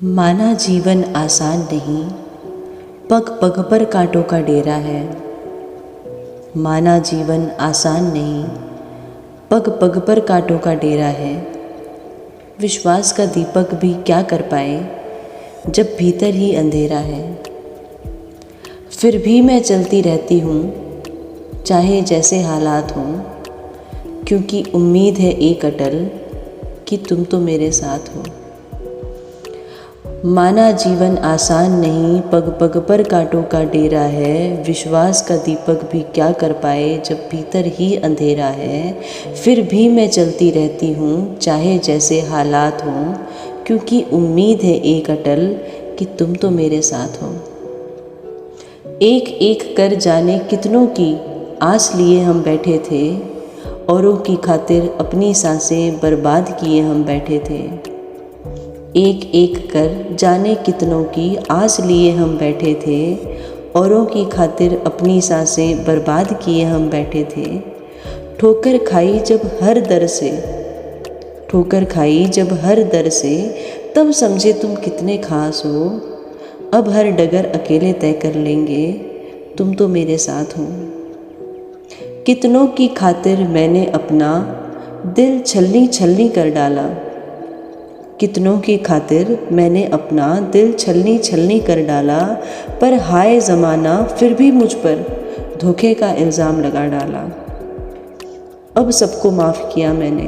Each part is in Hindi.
माना जीवन आसान नहीं, पग पग पर कांटों का डेरा है। माना जीवन आसान नहीं, पग पग पर कांटों का डेरा है। विश्वास का दीपक भी क्या कर पाए जब भीतर ही अंधेरा है। फिर भी मैं चलती रहती हूँ, चाहे जैसे हालात हों, क्योंकि उम्मीद है एक अटल कि तुम तो मेरे साथ हो। माना जीवन आसान नहीं, पग पग पर कांटों का डेरा है। विश्वास का दीपक भी क्या कर पाए जब भीतर ही अंधेरा है। फिर भी मैं चलती रहती हूँ, चाहे जैसे हालात हों, क्योंकि उम्मीद है एक अटल कि तुम तो मेरे साथ हो। एक एक कर जाने कितनों की आस लिए हम बैठे थे, औरों की खातिर अपनी सांसें बर्बाद किए हम बैठे थे। एक एक कर जाने कितनों की आस लिए हम बैठे थे, औरों की खातिर अपनी सांसें बर्बाद किए हम बैठे थे। ठोकर खाई जब हर दर से, ठोकर खाई जब हर दर से, तब समझे तुम कितने खास हो। अब हर डगर अकेले तय कर लेंगे, तुम तो मेरे साथ हो। कितनों की खातिर मैंने अपना दिल छलनी छलनी कर डाला। कितनों की खातिर मैंने अपना दिल छलनी छलनी कर डाला, पर हाय ज़माना फिर भी मुझ पर धोखे का इल्ज़ाम लगा डाला। अब सबको माफ़ किया मैंने,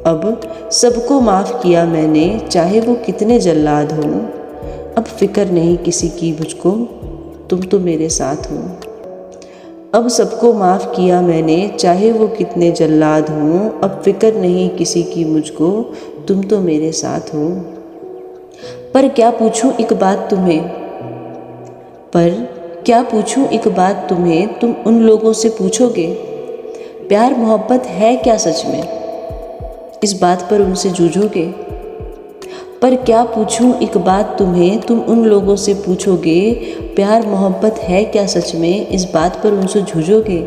अब सबको माफ़ किया मैंने, चाहे वो कितने जल्लाद हों। अब फिक्र नहीं किसी की मुझको, तुम तो मेरे साथ हो। अब सबको माफ़ किया मैंने, चाहे वो कितने जल्लाद हों। अब फिक्र नहीं किसी की मुझको, तुम तो मेरे साथ हो। पर क्या पूछूं एक बात तुम्हें, पर क्या पूछूं एक बात तुम्हें, तुम उन लोगों से पूछोगे प्यार मोहब्बत है क्या सच में, इस बात पर उनसे जूझोगे। पर क्या पूछूं एक बात तुम्हें, तुम उन लोगों से पूछोगे प्यार मोहब्बत है क्या सच में, इस बात पर उनसे जूझोगे।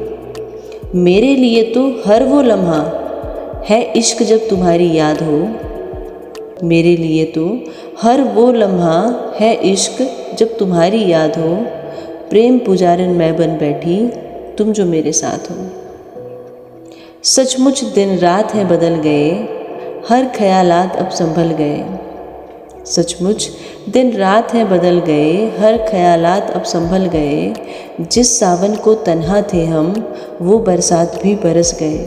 मेरे लिए तो हर वो लम्हा है इश्क जब तुम्हारी याद हो। मेरे लिए तो हर वो लम्हा है इश्क जब तुम्हारी याद हो। प्रेम पुजारन मैं बन बैठी, तुम जो मेरे साथ हो। सचमुच दिन रात है बदल गए, हर ख्यालात अब संभल गए। सचमुच दिन रात है बदल गए, हर ख्यालात अब संभल गए। जिस सावन को तन्हा थे हम, वो बरसात भी बरस गए।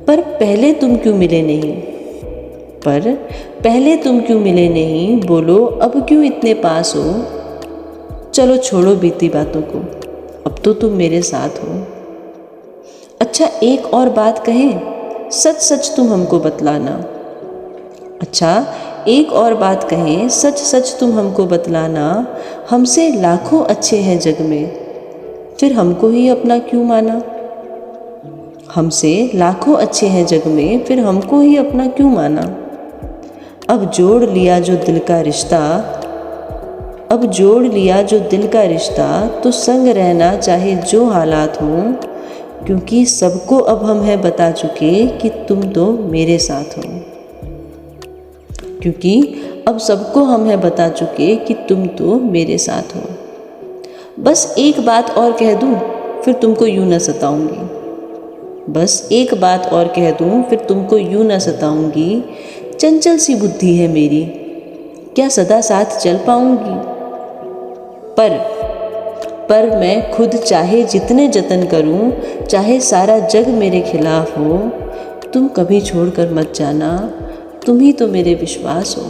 पर पहले तुम क्यों मिले नहीं, पर पहले तुम क्यों मिले नहीं, बोलो अब क्यों इतने पास हो। चलो छोड़ो बीती बातों को, अब तो तुम मेरे साथ हो। अच्छा एक और बात कहें, सच सच तुम हमको बतलाना। अच्छा एक और बात कहें, सच सच तुम हमको बतलाना। हमसे लाखों अच्छे हैं जग में, फिर हमको ही अपना क्यों माना। हमसे लाखों अच्छे हैं जग में, फिर हमको ही अपना क्यों माना। अब जोड़ लिया जो दिल का रिश्ता, अब जोड़ लिया जो दिल का रिश्ता, तो संग रहना चाहे जो हालात हों। क्योंकि सबको अब हम हैं बता चुके कि तुम तो मेरे साथ हो। क्योंकि अब सबको हम हैं बता चुके कि तुम तो मेरे साथ हो। बस एक बात और कह दूं, फिर तुमको यूं न सताऊंगी। बस एक बात और कह दूं, फिर तुमको यूं न सताऊंगी। चंचल सी बुद्धि है मेरी, क्या सदा साथ चल पाऊंगी। पर मैं खुद चाहे जितने जतन करूं, चाहे सारा जग मेरे खिलाफ हो, तुम कभी छोड़कर मत जाना, तुम ही तो मेरे विश्वास हो।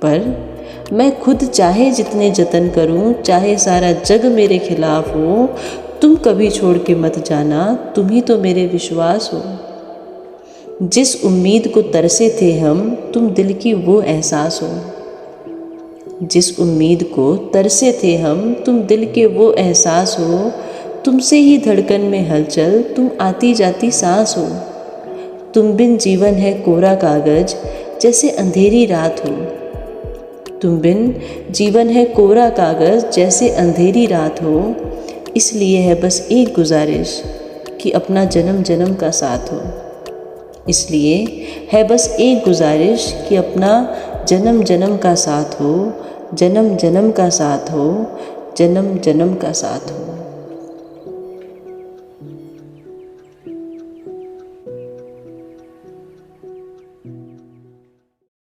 पर मैं खुद चाहे जितने जतन करूं, चाहे सारा जग मेरे खिलाफ हो, तुम कभी छोड़ के मत जाना, तुम ही तो मेरे विश्वास हो। जिस उम्मीद को तरसे थे हम, तुम दिल की वो एहसास हो। जिस उम्मीद को तरसे थे हम, तुम दिल के वो एहसास हो। तुमसे ही धड़कन में हलचल, तुम आती जाती सांस हो। तुम बिन जीवन है कोरा कागज, जैसे अंधेरी रात हो। तुम बिन जीवन है कोरा कागज, जैसे अंधेरी रात हो। इसलिए है बस एक गुजारिश कि अपना जन्म जन्म का साथ हो। इसलिए है बस एक गुजारिश कि अपना जन्म जन्म का साथ हो, जन्म जन्म का साथ हो, जन्म जन्म का साथ हो।